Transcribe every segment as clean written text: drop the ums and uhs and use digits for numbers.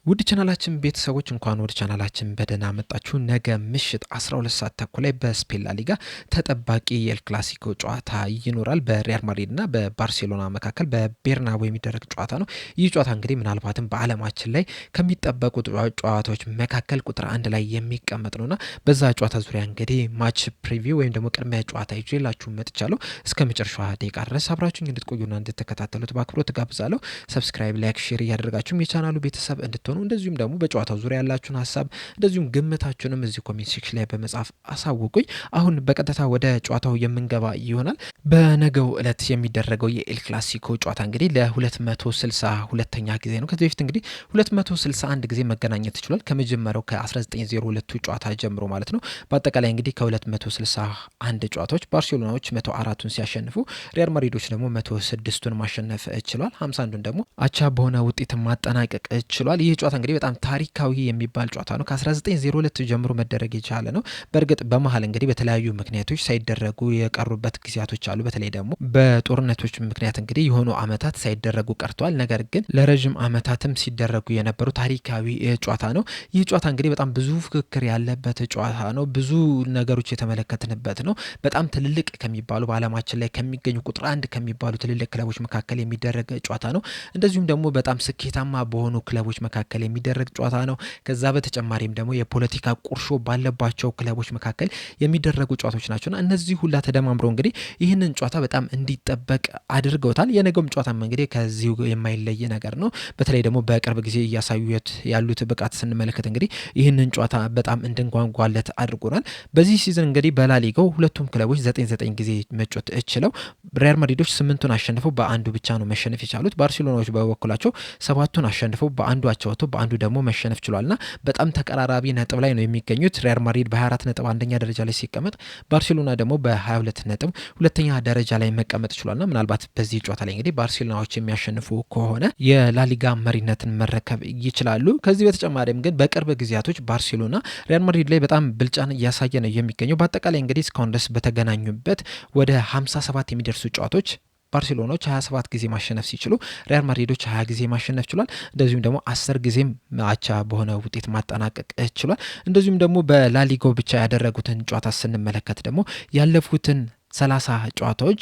ውድ ቻናላችን ቤተሰቦች እንኳን ወደ ቻናላችን በደህና መጣችሁ። ነገ ምሽት 12 ሰዓት ተኩል ላይ በስፔን ላ ሊጋ ተጠባቂ የኤል ክላሲኮ ጨዋታ ይኖራል። በሪያል ማድሪድ እና በባርሴሎና መካከል በቤርናቦ የሚደረግ ጨዋታ ነው። ይህ ጨዋታ እንግዲህ ምናልባትም በዓለማችን ላይ ከሚጠበቁ ጨዋታዎች መካከል ቁጥር አንድ ላይ የሚቀመጥ ነውና በዛ ጨዋታ ዙሪያ እንግዲህ ማች ፕሪቪው ወይም ደግሞ ቅድሚያ ጨዋታ ይዤላችሁ መጥቻለሁ። እስከ መጨረሻዋ ደቂቃ ድረስ አብራችሁኝ እንድትቆዩና እንድትከታተሉት በአክብሮት ጋብዛለሁ። ሰብስክራይብ፣ ላይክ፣ ሼር እያደረጋችሁም የቻናሉ ቤተሰብ እንድትሆኑ እንደዚሁም ደግሞ በጨዋታው ዙሪያ ያላችሁን ሀሳብ እንደዚሁም ግምታችሁንም እዚህ ኮሜንት ሴክሽን ላይ በመጻፍ አሳውቁኝ። አሁን በቀጥታ ወደ ጨዋታው የምንገባ ይሆናል። በነገው እለት የሚደረገው የኤል ክላሲኮ ጨዋታ እንግዲህ ለ262ኛ ጊዜ ነው። ከዚህ በፊት እንግዲህ 261 ጊዜ መገናኘት ይችላል ከመጀመሪያው ከ1902 ጨዋታ ጀምሮ ማለት ነው። በአጠቃላይ እንግዲህ ከ261 ጨዋታዎች ባርሴሎናዎች 104ቱን ሲያሸንፉ ሪያል ማድሪዶች ደግሞ 106ቱን ማሸነፍ ችሏል። 51ዱን ደግሞ አቻ በሆነ ውጤት ማጠናቀቅ ችሏል። ይህ ጨዋታ እንግዲህ በጣም ታሪካዊ የሚባል ጨዋታ ነው። ከ1902 ጀምሮ መደረግ የቻለ ነው። በእርግጥ በመሀል እንግዲህ በተለያዩ ምክንያቶች ሳይደረጉ የቀሩበት ጊዜያቶች አሉ። በተለይ ደግሞ በጦርነቶች ምክንያት እንግዲህ የሆኑ አመታት ሳይደረጉ ቀርተዋል። ነገር ግን ለረዥም አመታትም ሲደረጉ የነበሩ ታሪካዊ ጨዋታ ነው። ይህ ጨዋታ እንግዲህ በጣም ብዙ ፍክክር ያለበት ጨዋታ ነው። ብዙ ነገሮች የተመለከትንበት ነው። በጣም ትልልቅ ከሚባሉ በዓለማችን ላይ ከሚገኙ ቁጥር አንድ ከሚባሉ ትልልቅ ክለቦች መካከል የሚደረግ ጨዋታ ነው። እንደዚሁም ደግሞ በጣም ስኬታማ በሆኑ ክለቦች መካከል የሚደረግ ጨዋታ ነው። ከዛ በተጨማሪም ደግሞ የፖለቲካ ቁርሾ ባለባቸው ክለቦች መካከል የሚደረጉ ጨዋታዎች ናቸውና እነዚህ ሁላ ተደማምሮ እንግዲህ ይህንን ጨዋታ በጣም እንዲጠበቅ አድርገውታል። የነገውም ጨዋታ እንግዲህ ከዚሁ የማይለይ ነገር ነው። በተለይ ደግሞ በቅርብ ጊዜ እያሳዩት ያሉት ብቃት ስንመለከት እንግዲህ ይህንን ጨዋታ በጣም እንድንጓጓለት አድርጎናል። በዚህ ሲዝን እንግዲህ በላሊጋው ሁለቱም ክለቦች 9 ጊዜ መጫወት ችለው ሪያል ማድሪዶች 8ቱን አሸንፈው በአንዱ ብቻ ነው መሸነፍ የቻሉት። ባርሴሎናዎች በበኩላቸው 7ቱን አሸንፈው በአንዱ አቻ ወጥቶ በአንዱ ደግሞ መሸነፍ ችሏልና በጣም ተቀራራቢ ነጥብ ላይ ነው የሚገኙት። ሪያል ማድሪድ በ24 ነጥብ አንደኛ ደረጃ ላይ ሲቀመጥ ባርሴሎና ደግሞ በ22 ነጥብ ሁለተኛ ደረጃ ላይ መቀመጥ ችሏልና ምናልባት በዚህ ጨዋታ ላይ እንግዲህ ባርሴሎናዎች የሚያሸንፉ ከሆነ የላሊጋ መሪነትን መረከብ ይችላሉ። ከዚህ በተጨማሪም ግን በቅርብ ጊዜያቶች ባርሴሎና ሪያል ማድሪድ ላይ በጣም ብልጫን እያሳየ ነው የሚገኘው። በአጠቃላይ እንግዲህ እስካሁን ድረስ በተገናኙበት ወደ 57 የሚደርሱ ጨዋታዎች ባርሴሎናዎች 27 ጊዜ ማሸነፍ ሲችሉ ሪያል ማድሪዶች 20 ጊዜ ማሸነፍ ችሏል። እንደዚሁም ደግሞ 10 ጊዜም አቻ በሆነ ውጤት ማጠናቀቅ ችሏል። እንደዚሁም ደግሞ በላሊጋው ብቻ ያደረጉትን ጨዋታ ስንመለከት ደግሞ ያለፉትን 30 ጨዋታዎች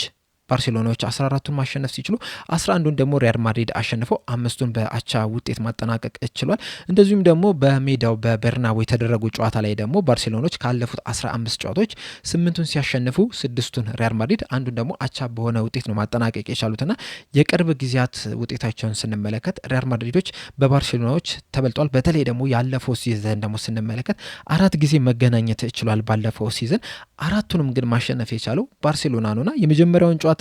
ባርሴሎናዎች 14ቱን ማሸነፍ ሲችሉ 11ዱን ደግሞ ሪያል ማድሪድ አሸንፈው 5ቱን በአቻ ውጤት ማጠናቀቅ ችሏል። እንደዚሁም ደግሞ በሜዳው በበርናቦ የተደረጉ ጨዋታ ላይ ደግሞ ባርሴሎናዎች ካለፉት 15 ጨዋታዎች 8ቱን ሲያሸንፉ 6ቱን ሪያል ማድሪድ አንዱን ደግሞ አቻ በሆነ ውጤት ነው ማጠናቀቅ የቻሉትና የቅርብ ጊዜያት ውጤታቸውን ስንመለከት ሪያል ማድሪዶች በባርሴሎናዎች ተበልጧል። በተለይ ደግሞ ያለፈው ሲዝን ደግሞ ስንመለከት 4 ጊዜ መገናኘት ችሏል። ባለፈው ሲዝን 4ቱንም ግን ማሸነፍ የቻለው ባርሴሎና ነውና የመጀመሪያውን ጨዋታ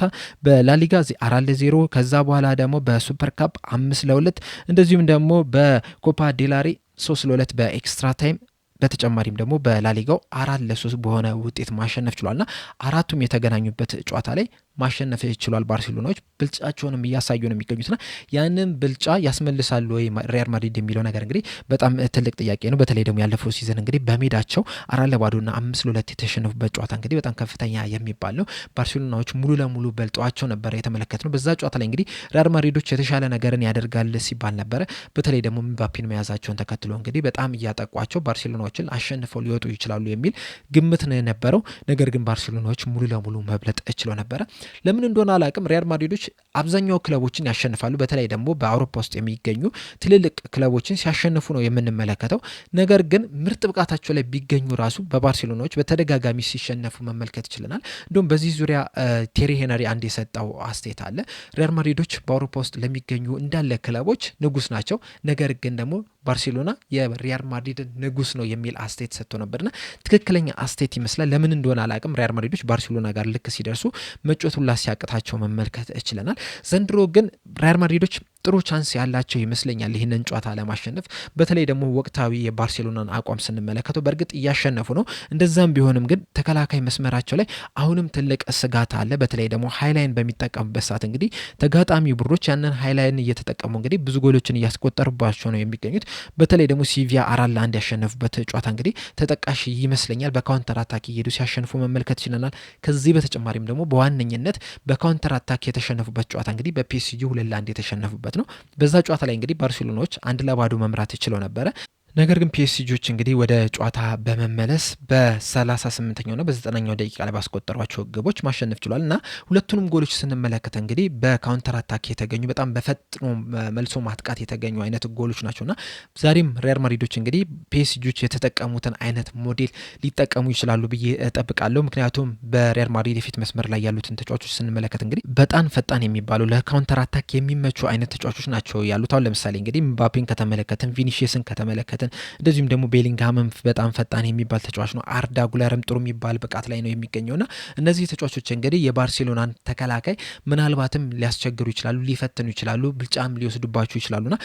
በላሊጋ 4-0 ከዛ በኋላ ደግሞ በሱፐር ካፕ 5-2 እንደዚሁም ደግሞ በኮፓ ዴላሬ 3-2 በኤክስትራ ታይም በተጨማሪም ደግሞ በላሊጋው 4-3 በሆነ ውጤት ማሸነፍ ችሏልና አራቱም የተገናኙበት ጨዋታ ላይ ማሸነፍ ችሏል። ባርሴሎናዎች ብልጫቸውንም እያሳዩ ነው የሚገኙትና ያንን ብልጫ ያስመልሳሉ ወይ ሪያል ማድሪድ የሚለው ነገር እንግዲህ በጣም ትልቅ ጥያቄ ነው። በተለይ ደግሞ ያለፈው ሲዝን እንግዲህ በሜዳቸው 4-2ና 5-2 የተሸነፉበት ጨዋታ እንግዲህ በጣም ከፍተኛ የሚባል ነው። ባርሴሎናዎች ሙሉ ለሙሉ በልጧቸው ነበር የተመለከትነው። በዛ ጨዋታ ላይ እንግዲህ ሪያል ማድሪዶች የተሻለ ነገርን ያደርጋል ሲባል ነበረ። በተለይ ደግሞ ምባፔን መያዛቸውን ተከትሎ እንግዲህ በጣም እያጠቋቸው ባርሴሎናዎችን አሸንፈው ሊወጡ ይችላሉ የሚል ግምት ነው የነበረው። ነገር ግን ባርሴሎናዎች ሙሉ ለሙሉ መብለጥ ችለው ነበረ። ለምን እንደሆነ አላቅም ሪያል ማድሪዶች አብዛኛው ክለቦችን ያሸንፋሉ። በተለይ ደግሞ በአውሮፓ ውስጥ የሚገኙ ትልልቅ ክለቦችን ሲያሸንፉ ነው የምንመለከተው። ነገር ግን ምርጥ ብቃታቸው ላይ ቢገኙ ራሱ በባርሴሎናዎች በተደጋጋሚ ሲሸነፉ መመልከት ይችላል። እንዲሁም በዚህ ዙሪያ ቴሪ ሄነሪ አንድ የሰጠው አስተያየት አለ። ሪያል ማድሪዶች በአውሮፓ ውስጥ ለሚገኙ እንዳለ ክለቦች ንጉስ ናቸው፣ ነገር ግን ደግሞ ባርሴሎና የሪያል ማድሪድ ንጉስ ነው የሚል አስተያየት ሰጥቶ ነበርና ትክክለኛ አስተያየት ይመስላል። ለምን እንደሆነ አላቅም ሪያል ማድሪዶች ባርሴሎና ጋር ልክ ሲደርሱ መጮቱላ ሲያቅታቸው መመልከት ይችላል። ዘንድሮ ግን ሪያል ማድሪዶች ጥሩ ቻንስ ያላቸው ይመስለኛል ይህንን ጨዋታ ለማሸነፍ። በተለይ ደግሞ ወቅታዊ የባርሴሎናን አቋም ስንመለከተው በእርግጥ እያሸነፉ ነው። እንደዛም ቢሆንም ግን ተከላካይ መስመራቸው ላይ አሁንም ትልቅ ስጋት አለ። በተለይ ደግሞ ሃይላይን በሚጠቀሙበት ሰዓት እንግዲህ ተጋጣሚ ቡድኖች ያንን ሃይላይን እየተጠቀሙ እንግዲህ ብዙ ጎሎችን እያስቆጠሩባቸው ነው የሚገኙት። በተለይ ደግሞ ሲቪያ 4-1 ያሸነፉበት ጨዋታ እንግዲህ ተጠቃሽ ይመስለኛል። በካውንተር አታክ እየሄዱ ሲያሸንፉ መመልከት ይችላል። ከዚህ በተጨማሪም ደግሞ በዋነኝነት በካውንተር አታክ የተሸነፉበት ጨዋታ እንግዲህ በፒኤስጂ 2-1 የተሸነፉበት የቻሉበት ነው። በዛ ጨዋታ ላይ እንግዲህ ባርሴሎናዎች 1-0 መምራት ችለው ነበረ። ነገር ግን ፒኤስጂዎች እንግዲህ ወደ ጨዋታ በመመለስ በ38ኛውና በ90ኛው ደቂቃ ላይ ባስቆጠሯቸው ግቦች ማሸነፍ ችሏል እና ሁለቱንም ጎሎች ስንመለከት እንግዲህ በካውንተር አታክ የተገኙ በጣም በፈጥኖ መልሶ ማጥቃት የተገኙ አይነት ጎሎች ናቸውና ዛሬም ሪያል ማድሪዶች እንግዲህ ፒኤስጂዎች የተጠቀሙትን አይነት ሞዴል ሊጠቀሙ ይችላሉ ብዬ እጠብቃለሁ። ምክንያቱም በሪያል ማድሪድ የፊት መስመር ላይ ያሉትን ተጫዋቾች ስንመለከት እንግዲህ በጣም ፈጣን የሚባሉ ለካውንተር አታክ የሚመቹ አይነት ተጫዋቾች ናቸው ያሉት። አሁን ለምሳሌ እንግዲህ ምባፔን ከተመለከትን፣ ቪኒሺየስን ከተመለከትን እንደዚሁም ደግሞ ቤሊንግሃምም በጣም ፈጣን የሚባል ተጫዋች ነው። አርዳ ጉለርም ጥሩ የሚባል ብቃት ላይ ነው የሚገኘውና እነዚህ ተጫዋቾች እንግዲህ የባርሴሎናን ተከላካይ ምናልባትም ሊያስቸግሩ ይችላሉ፣ ሊፈትኑ ይችላሉ፣ ብልጫም ሊወስዱባቸው ይችላሉና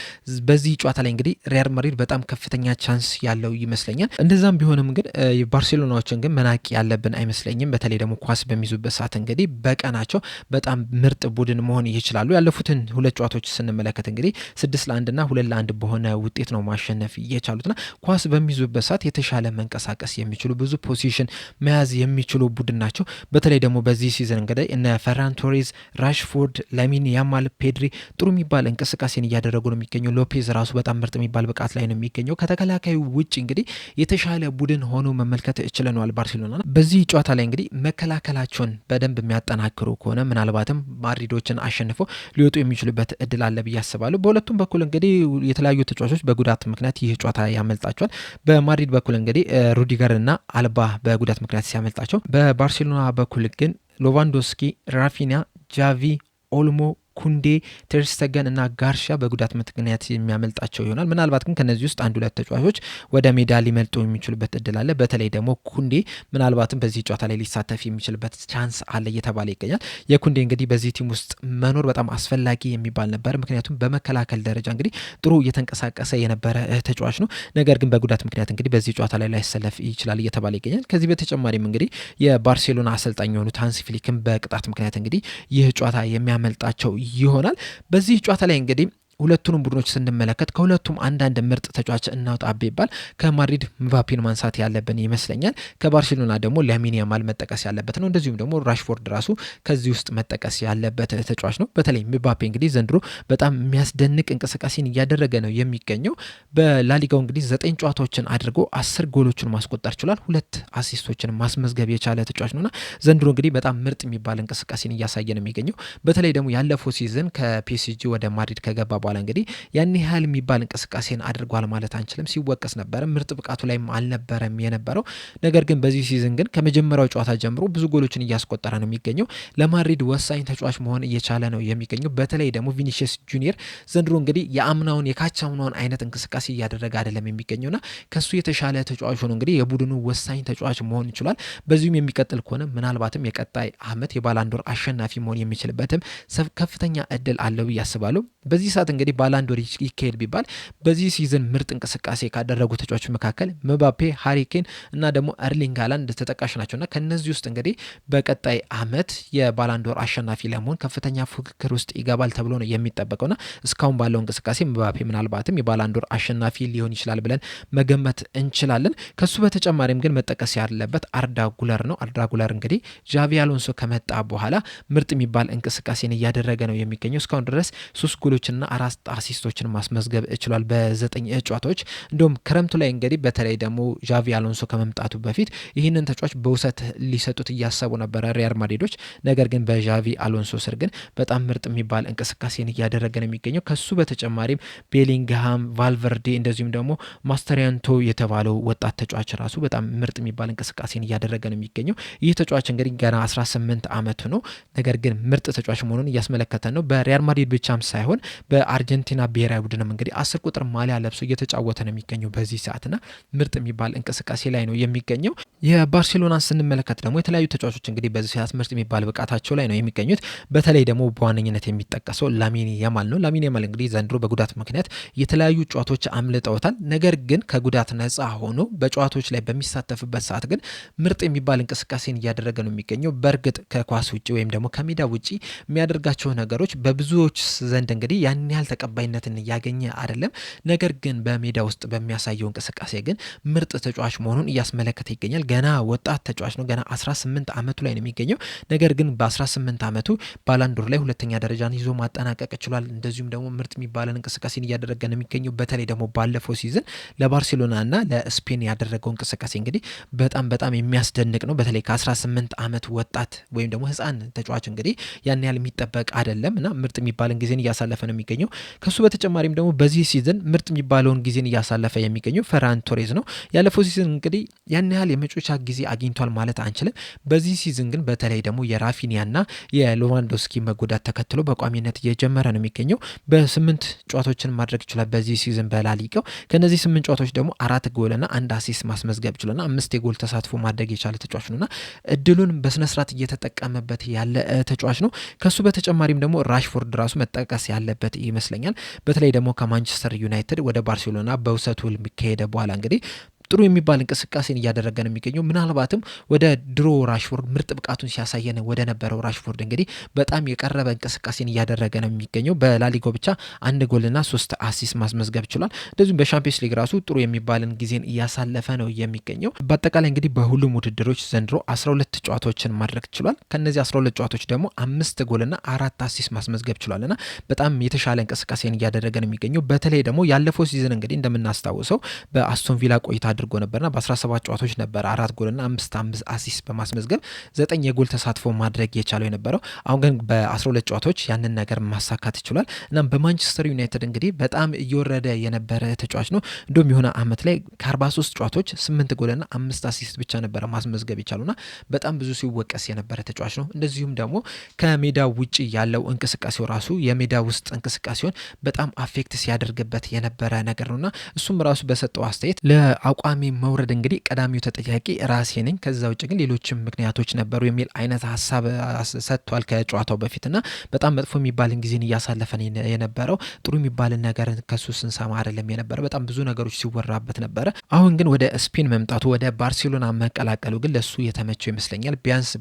በዚህ ጨዋታ ላይ እንግዲህ ሪያል ማድሪድ በጣም ከፍተኛ ቻንስ ያለው ይመስለኛል። እንደዛም ቢሆንም ግን ባርሴሎናዎችን ግን መናቅ ያለብን አይመስለኝም። በተለይ ደግሞ ኳስ በሚይዙበት ሰዓት እንግዲህ በቀናቸው በጣም ምርጥ ቡድን መሆን ይችላሉ። ያለፉትን ሁለት ጨዋታዎች ስንመለከት እንግዲህ 6-1 እና 2-1 በሆነ ውጤት ነው ማሸነፍ የቻሉትና ኳስ በሚይዙበት ሰዓት የተሻለ መንቀሳቀስ የሚችሉ ብዙ ፖዚሽን መያዝ የሚችሉ ቡድን ናቸው። በተለይ ደግሞ በዚህ ሲዝን እንግዲህ እነ ፈራን ቶሬዝ፣ ራሽፎርድ፣ ላሚን ያማል፣ ፔድሪ ጥሩ የሚባል እንቅስቃሴን እያደረጉ ነው የሚገኘው። ሎፔዝ ራሱ በጣም ምርጥ የሚባል ብቃት ላይ ነው የሚገኘው። ከተከላካዩ ውጭ እንግዲህ የተሻለ ቡድን ሆኖ መመልከት ችለናል ባርሴሎና። በዚህ ጨዋታ ላይ እንግዲህ መከላከላቸውን በደንብ የሚያጠናክሩ ከሆነ ምናልባትም ማድሪዶችን አሸንፈው ሊወጡ የሚችሉበት እድል አለ ብዬ አስባለሁ። በሁለቱም በኩል እንግዲህ የተለያዩ ተጫዋቾች በጉዳት ምክንያት ይህ ጨዋታ ያመልጣቸዋል። በማድሪድ በኩል እንግዲህ ሩዲገር እና አልባ በጉዳት ምክንያት ሲያመልጣቸው፣ በባርሴሎና በኩል ግን ሎቫንዶስኪ፣ ራፊኒያ፣ ጃቪ፣ ኦልሞ፣ ኩንዴ፣ ቴርስተገን እና ጋርሻ በጉዳት ምክንያት የሚያመልጣቸው ይሆናል። ምናልባት ግን ከነዚህ ውስጥ አንድ ሁለት ተጫዋቾች ወደ ሜዳ ሊመልጡ የሚችሉበት እድል አለ። በተለይ ደግሞ ኩንዴ ምናልባትም በዚህ ጨዋታ ላይ ሊሳተፍ የሚችልበት ቻንስ አለ እየተባለ ይገኛል። የኩንዴ እንግዲህ በዚህ ቲም ውስጥ መኖር በጣም አስፈላጊ የሚባል ነበር። ምክንያቱም በመከላከል ደረጃ እንግዲህ ጥሩ እየተንቀሳቀሰ የነበረ ተጫዋች ነው። ነገር ግን በጉዳት ምክንያት እንግዲህ በዚህ ጨዋታ ላይ ላይሰለፍ ይችላል እየተባለ ይገኛል። ከዚህ በተጨማሪም እንግዲህ የባርሴሎና አሰልጣኝ የሆኑት ሃንሲ ፍሊክም በቅጣት ምክንያት እንግዲህ ይህ ጨዋታ የሚያመልጣቸው ይሆናል። በዚህ ጨዋታ ላይ እንግዲህ ሁለቱንም ቡድኖች ስንመለከት ከሁለቱም አንዳንድ ምርጥ ተጫዋች እናውጣ ቢባል ከማድሪድ ምባፔን ማንሳት ያለብን ይመስለኛል። ከባርሴሎና ደግሞ ላሚን ያማል መጠቀስ ያለበት ነው። እንደዚሁም ደግሞ ራሽፎርድ ራሱ ከዚህ ውስጥ መጠቀስ ያለበት ተጫዋች ነው። በተለይ ምባፔ እንግዲህ ዘንድሮ በጣም የሚያስደንቅ እንቅስቃሴን እያደረገ ነው የሚገኘው። በላሊጋው እንግዲህ 9 ጨዋታዎችን አድርጎ 10 ጎሎችን ማስቆጠር ችሏል። 2 አሲስቶችን ማስመዝገብ የቻለ ተጫዋች ነውና ዘንድሮ እንግዲህ በጣም ምርጥ የሚባል እንቅስቃሴን እያሳየ ነው የሚገኘው። በተለይ ደግሞ ያለፈው ሲዝን ከፒኤስጂ ወደ ማድሪድ ከገባ በኋላ እንግዲህ ያን ያህል የሚባል እንቅስቃሴን አድርጓል ማለት አንችልም። ሲወቀስ ነበረ፣ ምርጥ ብቃቱ ላይም አልነበረም የነበረው። ነገር ግን በዚህ ሲዝን ግን ከመጀመሪያው ጨዋታ ጀምሮ ብዙ ጎሎችን እያስቆጠረ ነው የሚገኘው። ለማድሪድ ወሳኝ ተጫዋች መሆን እየቻለ ነው የሚገኘው። በተለይ ደግሞ ቪኒሺየስ ጁኒየር ዘንድሮ እንግዲህ የአምናውን የካቻምናውን አይነት እንቅስቃሴ እያደረገ አይደለም የሚገኘውና ከሱ የተሻለ ተጫዋች ሆኖ እንግዲህ የቡድኑ ወሳኝ ተጫዋች መሆን ይችላል። በዚሁም የሚቀጥል ከሆነ ምናልባትም የቀጣይ ዓመት የባላንዶር አሸናፊ መሆን የሚችልበትም ከፍተኛ እድል አለው ብዬ አስባለሁ። በዚህ ሰዓት እንግዲህ ባላንዶር ይካሄድ ቢባል በዚህ ሲዝን ምርጥ እንቅስቃሴ ካደረጉ ተጫዋቾች መካከል ምባፔ፣ ሃሪኬን እና ደግሞ ኤርሊንግ ሃላንድ ተጠቃሽ ናቸውና ከነዚህ ውስጥ እንግዲህ በቀጣይ ዓመት የባላንዶር አሸናፊ ለመሆን ከፍተኛ ፉክክር ውስጥ ይገባል ተብሎ ነው የሚጠበቀውና እስካሁን ባለው እንቅስቃሴ ምባፔ ምናልባትም የባላንዶር አሸናፊ ሊሆን ይችላል ብለን መገመት እንችላለን። ከሱ በተጨማሪም ግን መጠቀስ ያለበት አርዳ ጉለር ነው። አርዳ ጉለር እንግዲህ ጃቪ አሎንሶ ከመጣ በኋላ ምርጥ የሚባል እንቅስቃሴን እያደረገ ነው የሚገኘው። እስካሁን ድረስ 3 ጎሎችና 4 አሲስቶችን ማስመዝገብ ችሏል በ9 ጨዋታዎች። እንዲሁም ክረምቱ ላይ እንግዲህ በተለይ ደግሞ ጃቪ አሎንሶ ከመምጣቱ በፊት ይህንን ተጫዋች በውሰት ሊሰጡት እያሰቡ ነበረ ሪያል ማድሪዶች። ነገር ግን በጃቪ አሎንሶ ስር ግን በጣም ምርጥ የሚባል እንቅስቃሴን እያደረገ ነው የሚገኘው። ከሱ በተጨማሪም ቤሊንግሃም፣ ቫልቨርዴ እንደዚሁም ደግሞ ማስተሪያንቶ የተባለው ወጣት ተጫዋች ራሱ በጣም ምርጥ የሚባል እንቅስቃሴን እያደረገ ነው የሚገኘው። ይህ ተጫዋች እንግዲህ ገና 18 ዓመቱ ነው። ነገር ግን ምርጥ ተጫዋች መሆኑን እያስመለከተ ነው። በሪያል ማድሪድ ብቻም ሳይሆን በአርጀንቲና ብሔራዊ ቡድንም እንግዲህ 10 ቁጥር ማሊያ ለብሶ እየተጫወተ ነው የሚገኘው በዚህ ሰዓትና ምርጥ የሚባል እንቅስቃሴ ላይ ነው የሚገኘው። የባርሴሎናን ስንመለከት ደግሞ የተለያዩ ተጫዋቾች እንግዲህ በዚህ ሰዓት ምርጥ የሚባል ብቃታቸው ላይ ነው የሚገኙት። በተለይ ደግሞ በዋነኝነት የሚጠቀሰው ላሚን ያማል ነው። ላሚን ያማል እንግዲህ ዘንድሮ በጉዳት ምክንያት የተለያዩ ጨዋታዎች አምልጠውታል። ነገር ግን ከጉዳት ነጻ ሆኖ በጨዋታዎች ላይ በሚሳተፍበት ሰዓት ግን ምርጥ የሚባል እንቅስቃሴን እያደረገ ነው የሚገኘው። በእርግጥ ከኳስ ውጭ ወይም ደግሞ ከሜዳ ውጭ የሚያደርጋቸው ነገሮች በብዙዎች ዘንድ እንግዲህ ያን ያህል ያህል ተቀባይነትን ያገኘ አይደለም። ነገር ግን በሜዳ ውስጥ በሚያሳየው እንቅስቃሴ ግን ምርጥ ተጫዋች መሆኑን እያስመለከተ ይገኛል። ገና ወጣት ተጫዋች ነው። ገና 18 ዓመቱ ላይ ነው የሚገኘው። ነገር ግን በ18 ዓመቱ ባላንዶር ላይ ሁለተኛ ደረጃን ይዞ ማጠናቀቅ ችሏል። እንደዚሁም ደግሞ ምርጥ የሚባለን እንቅስቃሴን እያደረገ ነው የሚገኘው። በተለይ ደግሞ ባለፈው ሲዝን ለባርሴሎና እና ለስፔን ያደረገው እንቅስቃሴ እንግዲህ በጣም የሚያስደንቅ ነው። በተለይ ከ18 ዓመት ወጣት ወይም ደግሞ ህፃን ተጫዋች እንግዲህ ያን ያህል የሚጠበቅ አይደለም እና ምርጥ የሚባለን ጊዜን እያሳለፈ ነው የሚገኘው። ከሱ በተጨማሪም ደግሞ በዚህ ሲዝን ምርጥ የሚባለውን ጊዜን እያሳለፈ የሚገኘው ፈራን ቶሬዝ ነው። ያለፈው ሲዝን እንግዲህ ያን ያህል የመጮቻ ጊዜ አግኝቷል ማለት አንችልም። በዚህ ሲዝን ግን በተለይ ደግሞ የራፊኒያና የሌቫንዶስኪ መጎዳት ተከትሎ በቋሚነት እየጀመረ ነው የሚገኘው። በ8 ጨዋታዎችን ማድረግ ይችላል በዚህ ሲዝን በላሊጋው። ከነዚህ 8 ጨዋታዎች ደግሞ 4 ጎልና 1 አሲስት ማስመዝገብ ችሏልና 5 የጎል ተሳትፎ ማድረግ የቻለ ተጫዋች ነውና እድሉን በስነስርዓት እየተጠቀመበት ያለ ተጫዋች ነው። ከሱ በተጨማሪም ደግሞ ራሽፎርድ ራሱ መጠቀስ ያለበት ይመስለኛል። በተለይ ደግሞ ከማንቸስተር ዩናይትድ ወደ ባርሴሎና በውሰቱ ከሄደ በኋላ እንግዲህ ጥሩ የሚባል እንቅስቃሴን እያደረገ ነው የሚገኘው። ምናልባትም ወደ ድሮ ራሽፎርድ ምርጥ ብቃቱን ሲያሳየን ወደ ነበረው ራሽፎርድ እንግዲህ በጣም የቀረበ እንቅስቃሴን እያደረገ ነው የሚገኘው። በላሊጋው ብቻ 1 ጎልና 3 አሲስት ማስመዝገብ ችሏል። እንደዚሁም በሻምፒየንስ ሊግ ራሱ ጥሩ የሚባልን ጊዜን እያሳለፈ ነው የሚገኘው። በአጠቃላይ እንግዲህ በሁሉም ውድድሮች ዘንድሮ 12 ጨዋታዎችን ማድረግ ችሏል። ከነዚህ 12 ጨዋታዎች ደግሞ 5 ጎልና 4 አሲስት ማስመዝገብ ችሏልና በጣም የተሻለ እንቅስቃሴን እያደረገ ነው የሚገኘው። በተለይ ደግሞ ያለፈው ሲዝን እንግዲህ እንደምናስታውሰው በአስቶን ቪላ ቆይታ አድርጎ ነበርና በ17 ጨዋታዎች ነበር 4 ጎልና 5 አሲስት በማስመዝገብ 9 የጎል ተሳትፎ ማድረግ የቻለው የነበረው። አሁን ግን በ12 ጨዋታዎች ያንን ነገር ማሳካት ይችላል። እናም በማንቸስተር ዩናይትድ እንግዲህ በጣም እየወረደ የነበረ ተጫዋች ነው። እንደውም የሆነ አመት ላይ ከ43 ጨዋታዎች 8 ጎልና 5 አሲስት ብቻ ነበረ ማስመዝገብ የቻሉና በጣም ብዙ ሲወቀስ የነበረ ተጫዋች ነው። እንደዚሁም ደግሞ ከሜዳ ውጪ ያለው እንቅስቃሴው ራሱ የሜዳ ውስጥ እንቅስቃሴውን በጣም አፌክት ሲያደርግበት የነበረ ነገር ነውና እሱም ራሱ በሰጠው አስተያየት ለአቋሚ መውረድ እንግዲህ ቀዳሚው ተጠያቂ ራሴ ነኝ፣ ከዛ ውጭ ግን ሌሎችም ምክንያቶች ነበሩ የሚል አይነት ሀሳብ ሰጥቷል ከጨዋታው በፊትና በጣም መጥፎ የሚባልን ጊዜን እያሳለፈን የነበረው ጥሩ የሚባልን ነገር ከሱ ስንሰማ አይደለም የነበረ። በጣም ብዙ ነገሮች ሲወራበት ነበረ። አሁን ግን ወደ ስፔን መምጣቱ ወደ ባርሴሎና መቀላቀሉ ግን ለሱ የተመቸው ይመስለኛል። ቢያንስ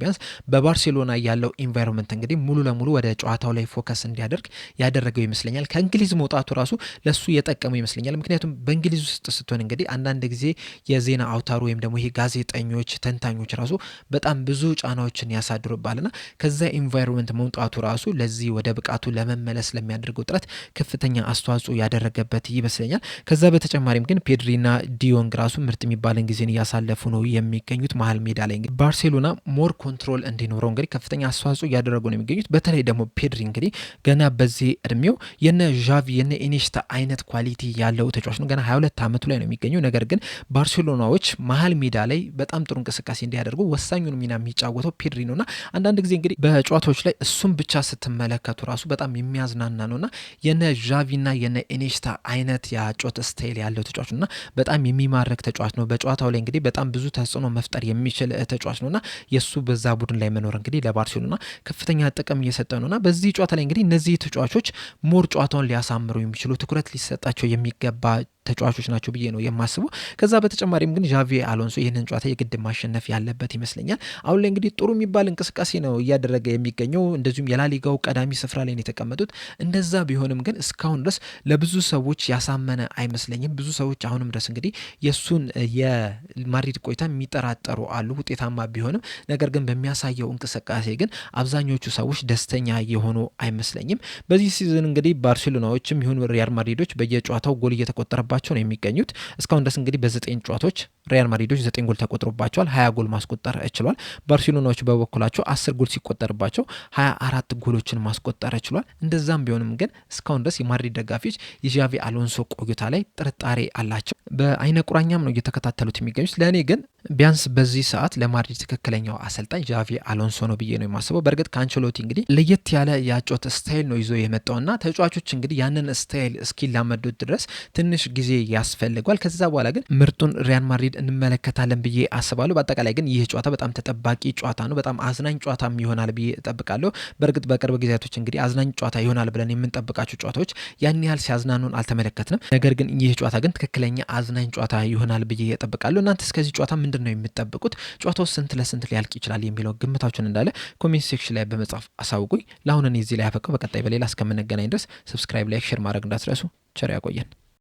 በባርሴሎና ያለው ኢንቫይሮንመንት እንግዲህ ሙሉ ለሙሉ ወደ ጨዋታው ላይ ፎከስ እንዲያደርግ ያደረገው ይመስለኛል። ከእንግሊዝ መውጣቱ ራሱ ለሱ የጠቀመው ይመስለኛል። ምክንያቱም በእንግሊዝ ውስጥ ስትሆን እንግዲህ አንዳንድ ጊዜ የዜና አውታሩ ወይም ደግሞ ይሄ ጋዜጠኞች፣ ተንታኞች ራሱ በጣም ብዙ ጫናዎችን ያሳድሩባልና ከዛ ኢንቫይሮንመንት መውጣቱ ራሱ ለዚህ ወደ ብቃቱ ለመመለስ ለሚያደርገው ጥረት ከፍተኛ አስተዋጽኦ ያደረገበት ይመስለኛል። ከዛ በተጨማሪም ግን ፔድሪና ዲዮንግ ራሱ ምርጥ የሚባልን ጊዜን እያሳለፉ ነው የሚገኙት። መሀል ሜዳ ላይ እንግዲህ ባርሴሎና ሞር ኮንትሮል እንዲኖረው እንግዲህ ከፍተኛ አስተዋጽኦ እያደረጉ ነው የሚገኙት። በተለይ ደግሞ ፔድሪ እንግዲህ ገና በዚህ እድሜው የነ ዣቪ የነ ኢኒስታ አይነት ኳሊቲ ያለው ተጫዋች ነው። ገና 22 ዓመቱ ላይ ነው የሚገኘው። ነገር ግን ባርሴሎናዎች መሀል ሜዳ ላይ በጣም ጥሩ እንቅስቃሴ እንዲያደርጉ ወሳኙን ሚና የሚጫወተው ፔድሪ ነውና አንዳንድ ጊዜ እንግዲህ በጨዋታዎች ላይ እሱም ብቻ ስትመለከቱ ራሱ በጣም የሚያዝናና ነውና የነ ዣቪና የነ ኢኒስታ አይነት የአጮት ስታይል ያለው ተጫዋች ነውና በጣም የሚማርክ ተጫዋች ነው። በጨዋታው ላይ እንግዲህ በጣም ብዙ ተጽዕኖ መፍጠር የሚችል ተጫዋች ነውና የሱ በዛ ቡድን ላይ መኖር እንግዲህ ለባርሴሎና ከፍተኛ ጥቅም እየሰጠ ነውና በዚህ ጨዋታ ላይ እንግዲህ እነዚህ ተጫዋቾች ሞር ጨዋታውን ሊያሳምሩ የሚችሉ ትኩረት ሊሰጣቸው የሚገባ ተጫዋቾች ናቸው ብዬ ነው የማስበው። ከዛ በተጨማሪም ግን ዣቪ አሎንሶ ይህንን ጨዋታ የግድ ማሸነፍ ያለበት ይመስለኛል። አሁን ላይ እንግዲህ ጥሩ የሚባል እንቅስቃሴ ነው እያደረገ የሚገኘው። እንደዚሁም የላሊጋው ቀዳሚ ስፍራ ላይ ነው የተቀመጡት። እንደዛ ቢሆንም ግን እስካሁን ድረስ ለብዙ ሰዎች ያሳመነ አይመስለኝም። ብዙ ሰዎች አሁንም ድረስ እንግዲህ የእሱን የማድሪድ ቆይታ የሚጠራጠሩ አሉ፣ ውጤታማ ቢሆንም። ነገር ግን በሚያሳየው እንቅስቃሴ ግን አብዛኞቹ ሰዎች ደስተኛ የሆኑ አይመስለኝም። በዚህ ሲዝን እንግዲህ ባርሴሎናዎችም ይሁን ሪያል ማድሪዶች በየጨዋታው ጎል እየተቆጠረባቸው ነው የሚገኙት። እስካሁን ድረስ እንግዲህ በ9 ጨዋታዎች ሪያል ማድሪዶች 9 ጎል ተቆጥሮባቸዋል፣ 20 ጎል ማስቆጠር ችሏል። ባርሴሎናዎች በበኩላቸው 10 ጎል ሲቆጠርባቸው 24 ጎሎችን ማስቆጠር ችሏል። እንደዛም ቢሆንም ግን እስካሁን ድረስ የማድሪድ ደጋፊዎች የዣቪ አሎንሶ ቆይታ ላይ ጥርጣሬ አላቸው። በአይነ ቁራኛም ነው እየተከታተሉት የሚገኙት። ለእኔ ግን ቢያንስ በዚህ ሰዓት ለማድሪድ ትክክለኛው አሰልጣኝ ዣቪ አሎንሶ ነው ብዬ ነው የማስበው። በእርግጥ ከአንቸሎቲ እንግዲህ ለየት ያለ የአጮት ስታይል ነው ይዞ የመጣውና ተጫዋቾች እንግዲህ ያንን ስታይል እስኪላመዱት ድረስ ትንሽ ጊዜ ያስፈልጓል። ከዛ በኋላ ግን ምርጡን ሪያል ማድሪድ ማድሪድ እንመለከታለን ብዬ አስባለሁ። በአጠቃላይ ግን ይህ ጨዋታ በጣም ተጠባቂ ጨዋታ ነው። በጣም አዝናኝ ጨዋታም ይሆናል ብዬ እጠብቃለሁ። በእርግጥ በቅርብ ጊዜያቶች እንግዲህ አዝናኝ ጨዋታ ይሆናል ብለን የምንጠብቃቸው ጨዋታዎች ያን ያህል ሲያዝናኑን አልተመለከትንም። ነገር ግን ይህ ጨዋታ ግን ትክክለኛ አዝናኝ ጨዋታ ይሆናል ብዬ እጠብቃለሁ። እናንተ እስከዚህ ጨዋታ ምንድን ነው የምትጠብቁት? ጨዋታው ስንት ለስንት ሊያልቅ ይችላል የሚለው ግምታችሁን እንዳለ ኮሜንት ሴክሽን ላይ በመጻፍ አሳውቁኝ። ለአሁን እኔ እዚህ ላይ ያበቃው። በቀጣይ በሌላ እስከምንገናኝ ድረስ ሰብስክራይብ፣ ላይክ፣ ሼር ማድረግ እንዳትረሱ። ቸር ያቆየን።